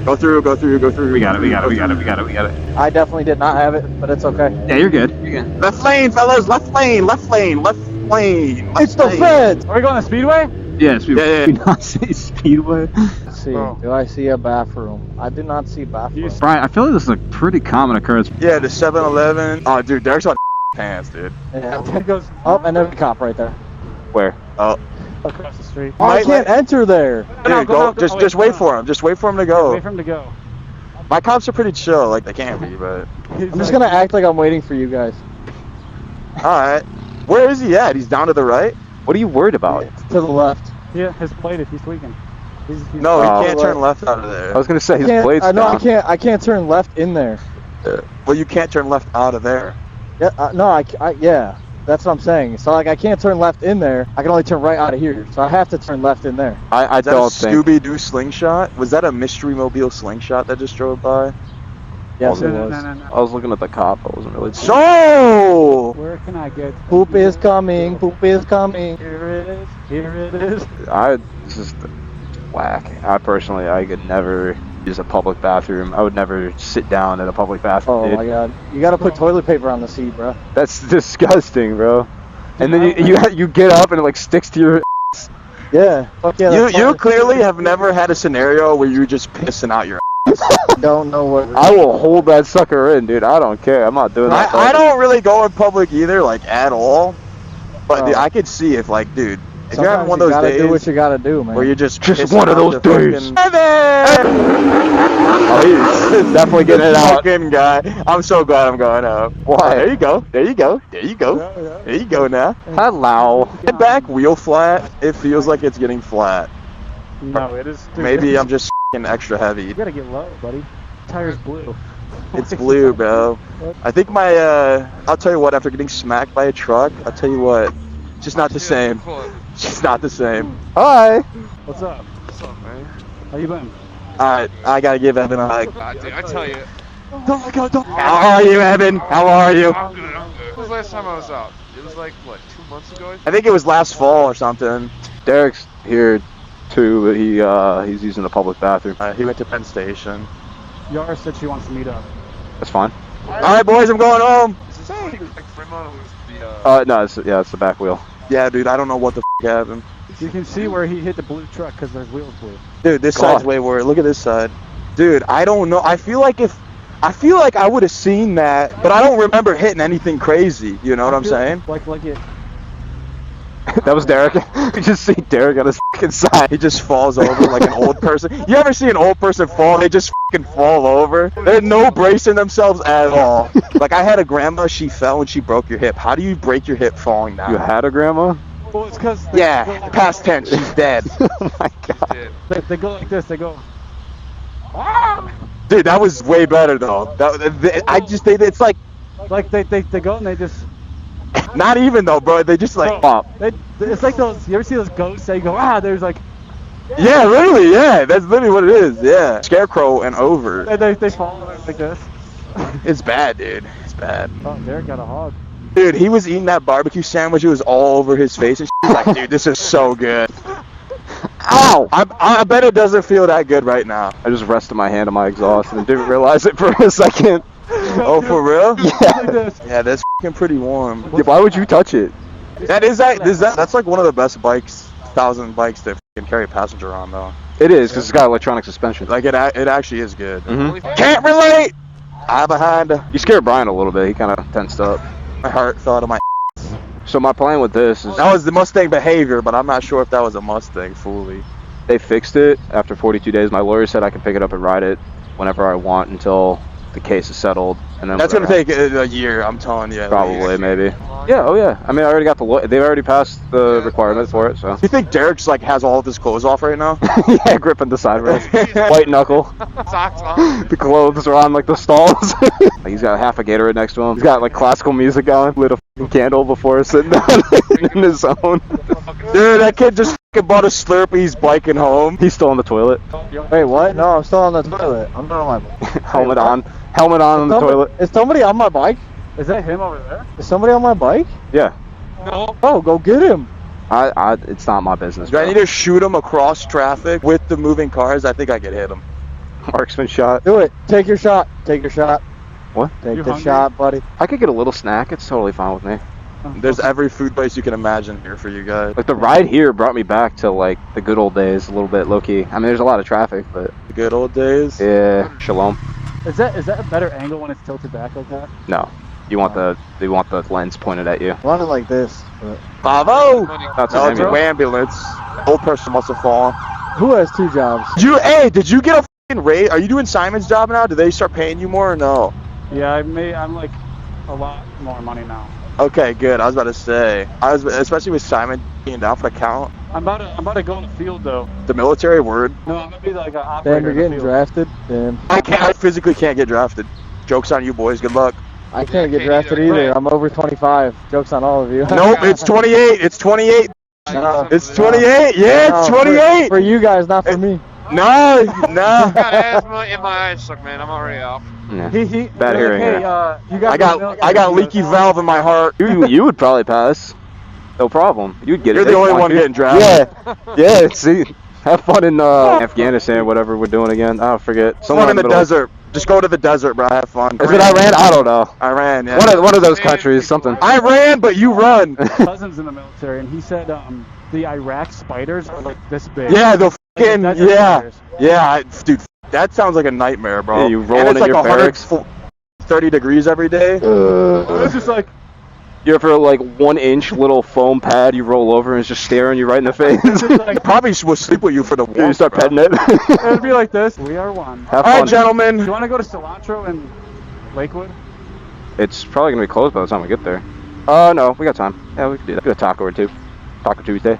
Go through, go through, go through. We got it, we got it, we got it, we got it, we got it. I definitely did not have it, but it's okay. Yeah, you're good. You're good. Left lane, fellas. Left lane, left lane, left lane. Left It's the lane. feds! Are we going to Speedway? Yeah, Speedway. Yeah, yeah. Do not say Speedway. Let's see. Oh. Do I see a bathroom? I do not see bathroom. Brian, I feel like this is a pretty common occurrence. Yeah, the 7-Eleven. Oh, dude, Derek's on pants, dude. Yeah. It goes Oh, and there's a cop right there. Where? Oh, across the street. Oh, I Might can't enter there. dude, go. Just wait for him. Just wait for him to go. Wait for him to go. My cops are pretty chill. Like they can't be, but. I'm just gonna act like I'm waiting for you guys. All right. Where is he at? He's down to the right. What are you worried about? To the left. Yeah, his plate if he's tweaking. He's No, Oh, he can't turn left. left out of there. I was gonna say his Can't- blade's I know down. I can't turn left in there. Well, you can't turn left out of there. Yeah, no, yeah. That's what I'm saying. So like I can't turn left in there. I can only turn right out of here. So I have to turn left in there. I Is that a don't think. Scooby-Doo slingshot? Was that a mystery mobile slingshot that just drove by? Yes, no, it no, was. no, no, I was looking at the cop. I wasn't really. So. Where can I get? Poop is coming. Poop is coming. Here it is. Here it is. It's just whack. I personally, I could never use a public bathroom. I would never sit down in a public bathroom. Oh dude. my god. You gotta put toilet paper on the seat, bro. That's disgusting, bro. And then you get up and it like sticks to your. Yeah. Fuck yeah. that's You fine. clearly have never had a scenario where you're just pissing out your. don't know what. I will hold that sucker in, dude. I don't care. I'm not doing that. I don't really go in public either, like at all. But dude, Oh. I could see if, like, dude, if you're having Sometimes one you of those gotta days do what you gotta do, man. where you're just one of pissing those out the days. fucking- Oh, he's definitely getting it out. Fucking guy. I'm so glad I'm going up. Why? There you go. There you go. There you go. There you go now. Hello. Get back wheel flat. It feels like it's getting flat. No, it is. Dude, Maybe I'm just fucking extra heavy. You gotta get low, buddy. Tire's blue. It's blue, bro. I think my, I'll tell you what, after getting smacked by a truck, I'll tell you what, it's just not the same. It's just not the same. Hi. What's up? What's up, man? How you been? Alright, I gotta give Evan a hug. Dude, I tell you. How are you, Evan? How are you? I'm good, I'm good. When was the last time I was out? It was like, what, 2 months ago? I think it was last fall or something. Derek's here too, but he's using the public bathroom. He went to Penn Station. Yara said she wants to meet up. That's fine. Alright, boys, I'm going home. Is this like Fremont or was the, No, it's the back wheel. Yeah, dude, I don't know what the f happened. You can see where he hit the blue truck because there's wheels blue. Dude, this God. side's way worse. Look at this side. Dude, I don't know. I feel like I would have seen that, but I don't remember hitting anything crazy. You know what I'm saying? Like it. That was Derek. You just see Derek on his fucking side. He just falls over like an old person. You ever see an old person fall? They just fucking fall over. They're no bracing themselves at all. Like I had a grandma, she fell and she broke your hip. How do you break your hip falling down? You had a grandma? Well, it's because Yeah, past tense, she's dead. Oh my god. did? they go like this. They go. Dude, that was way better though. It's like, They go and they just. not even though, bro. They just like, Pop. It's like those. You ever see those ghosts? They go, there's like. yeah, literally, yeah. That's literally what it is, yeah. Scarecrow and over. And they fall like this. It's bad, dude. It's bad. Oh, Derek got a hog. Dude, he was eating that barbecue sandwich. It was all over his face. And he's like, dude, this is so good. Ow! I bet it doesn't feel that good right now. I just rested my hand on my exhaust and didn't realize it for a second. Oh, for real? Like this. Yeah, that's f***ing pretty warm. Yeah, why would you touch it? That's like one of the best bikes, 1,000 bikes to f***ing carry a passenger on, though. It is, because it's got electronic suspension. Like, it actually is good. Mhm. Can't relate! I behind. You scared Brian a little bit. He kind of tensed up. My heart thought of my. So my plan with this is That was the Mustang behavior, but I'm not sure if that was a Mustang fully. they fixed it after 42 days. My lawyer said I can pick it up and ride it whenever I want until the case is settled. And then That's gonna take a year, I'm telling you. at probably least. maybe. Yeah, oh yeah. I mean, I already got the they've already passed the requirement for it, so. You think Derek's like has all of his clothes off right now? Yeah, gripping the side rails. White knuckle. Socks on. The clothes are on like the stalls. Like, he's got half a Gatorade next to him. He's got like classical music going. Lit a f***ing candle before sitting down in his zone. Dude, that kid just f***ing bought a Slurpee. He's biking home. He's still on the toilet. Wait, what? No, I'm still on the toilet. I'm not on my bike. Helmet on. Helmet on the toilet. Is somebody on my bike? Is that him over there? Is somebody on my bike? Yeah. No. Oh, go get him. It's not my business. Do I bro. need to shoot him across traffic with the moving cars? I think I could hit him. Marksman shot. Do it. Take your shot. Take your shot. What? Take You the hungry? shot, buddy. I could get a little snack. It's totally fine with me. There's every food place you can imagine here for you guys. Like the ride here brought me back to like the good old days a little bit, low key. I mean, there's a lot of traffic, but The good old days. yeah, shalom. Is that a better angle when it's tilted back like that? No, you want the lens pointed at you. Running like this. But Bravo! That's No, an it's an ambulance. ambulance. Old person must have fallen. who has 2 jobs? Did you get a fucking raise? Are you doing Simon's job now? Do they start paying you more or no? Yeah, I'm like a lot more money now. Okay, good. I was about to say. Especially with Simon being down for the count. I'm about to go in the field though. The military word. No, I'm gonna be like an operator. Damn, you're in the getting field. drafted. Damn. I physically can't get drafted. Joke's on you boys. Good luck. I can't get can't drafted either. either. I'm over 25. Joke's on all of you. Nope, it's 28. It's 28. No, It's 28. Yeah, no, it's for- 28. For you guys, not for me. No, I no. got asthma in my eyes suck, man. I'm already off. Yeah. Bad Bad hearing. Hey, Yeah. you got I got leaky valve in my heart. You would probably pass. No problem. You'd get it. You're the They only want one you. getting drafted. Yeah. See, have fun in Afghanistan, whatever we're doing again. I forget. Someone in the middle. desert. Just go to the desert, bro. Have fun. Is it Iran? I don't know. Iran, yeah. One of those countries, something. I ran, but you run. cousins in the military, and he said the Iraq spiders are like this big. Yeah, the fucking Desert yeah, spiders. yeah, dude. That sounds like a nightmare, bro. Yeah, you roll and it's into like your barracks. 30 degrees every day. It's just like You ever like 1 inch little foam pad you roll over and it's just staring you right in the face? I probably will sleep with you for the you warmth, start bro. petting it. it'd be like this. We are one. Have All right, fun. gentlemen. You want to go to Cilantro and Lakewood? It's probably gonna be closed by the time we get there. No, we got time. Yeah, we can do that. Get a taco or two. Taco Tuesday.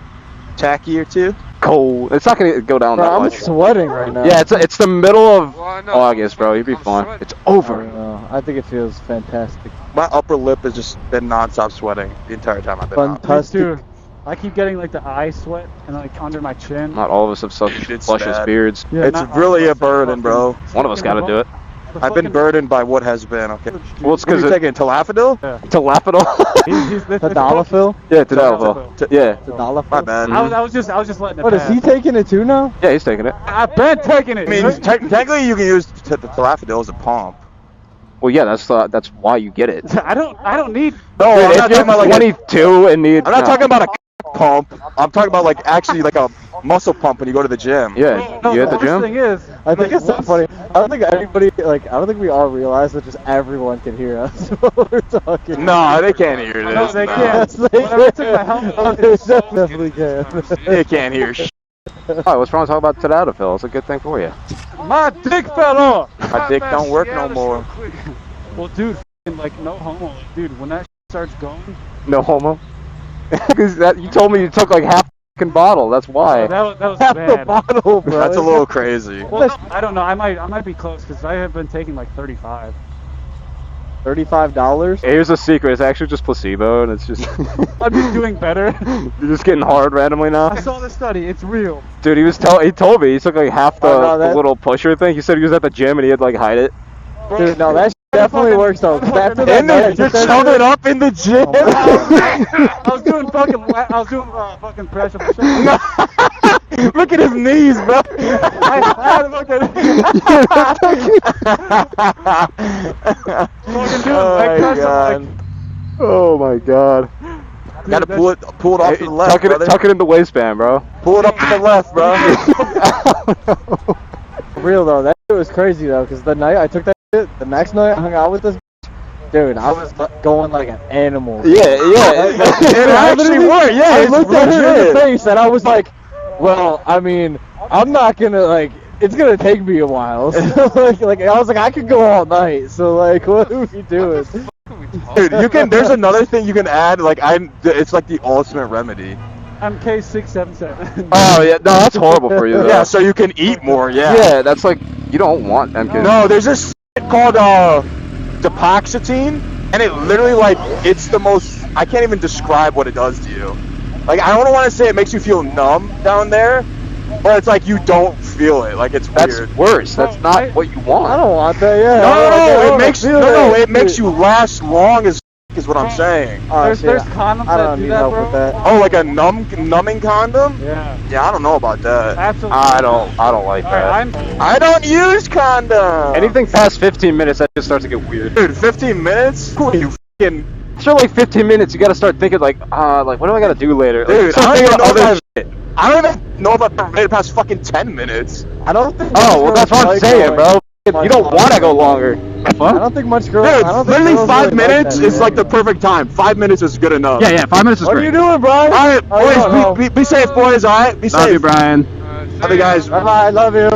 Tacky or two. Cold. It's not gonna go down Bro, that I'm much. sweating right now. Yeah, it's the middle of Well, I know. August, bro. You'd be I'm fine. sweating. It's I over. don't know. I think it feels fantastic. My upper lip has just been nonstop sweating the entire time I've been out. Fantastic. Dude, I keep getting like the eye sweat and like under my chin. Not all of us have such It's luscious bad. beards. Yeah, It's not all really of a us are burden, bro. One of us got to do it. I've been burdened by what has been. Okay. Well, it's What are because you taking Tadalafil? Tadalafil. He's the Tadalafil? Yeah, Tadalafil. Yeah. Tadalafil? My bad. I was just letting it What, is pass. he taking it too now? Yeah, he's taking it. I've been taking it. I mean, technically you can use Tadalafil as a pump. Well, yeah, that's why you get it. I don't need. No, I'm Dude, not if talking about you're like 22 and need. I'm not talking about a pump. I'm talking about like actually like a muscle pump when you go to the gym. Yeah, No, you at the worst gym? thing is, I think it's so funny. I don't think anybody, like, I don't think we all realize that just everyone can hear us while we're talking. No, they can't hear this. No, they no. can't. Yes, they Whenever I took my helmet off, They it was so definitely can. They can't hear shit. Oh, what's wrong with talking about Tadalafil? It's a good thing for you. my dick fell off. My dick don't work no more. Well, dude, f***ing, like no homo, like, dude. When that starts going, No homo. Because you told me you took like half the fucking bottle. That's why. that was Half the bad. bottle, bro. That's a little crazy. Well, I don't know. I might be close because I have been taking like 35. $35? Here's a secret. It's actually just placebo, and it's just I'm just doing better. you're just getting hard randomly I now. saw the study. It's real. Dude, he told me he took like half the, Oh, no, the that- little pusher thing. He said he was at the gym and he had to like hide it. Dude, no, that definitely works though. 'cause after that And night, I you're took that shoving shit- up in the gym. I was doing fucking press up. Look at his knees, bro. I had Oh my god. Oh my god. Gotta pull it off to the left, brother. Tuck it in the waistband, bro. Pull it up to the left, bro. For real though, that shit was crazy though, because the night I took that shit, the next night I hung out with this dude, I was going like an animal. Yeah. It actually worked. Yeah, I it's looked at her in the legit. face and I was like, well, I mean, I'm not gonna like, it's gonna take me a while. So, like I was like, I could go all night. So like, what are we doing? Dude, you can. There's another thing you can add. Like it's like the ultimate remedy. MK677. Oh yeah, no, that's horrible for you. Though. Yeah, so you can eat more. Yeah. Yeah, that's like you don't want MK. No, there's this shit called depoxetine, and it literally like it's the most. I can't even describe what it does to you. Like I don't want to say it makes you feel numb down there, but it's like you don't feel it. Like it's That's weird. worse. That's not what you I want. don't want that. Yeah. No, I don't it makes feel no, it. it makes you last long as is what I'm saying. Honestly, There's condoms I that don't do need that, help bro. with that. Oh, like a numbing condom? Yeah, Yeah, I don't know about that. absolutely. I don't like that. I'm. I don't use condoms. Anything past 15 minutes, that just starts to get weird. Dude, 15 minutes? Who are you fucking... After like 15 minutes, you gotta start thinking like, what do I gotta do later? Dude, start I don't thinking even of know other if shit. I don't even know if I've made it past fucking 10 minutes. I don't think. Oh, well, that's what I'm saying, bro. You don't want to go longer. I don't think much girls. Dude, I don't think literally girls 5 really like minutes that, is man. like the perfect time. 5 minutes is good enough. Yeah, 5 minutes is What are you doing, Brian? Alright, Oh, you don't know. boys, be safe, boys, alright? Be safe. Brian. Love you guys. Bye bye. I love you.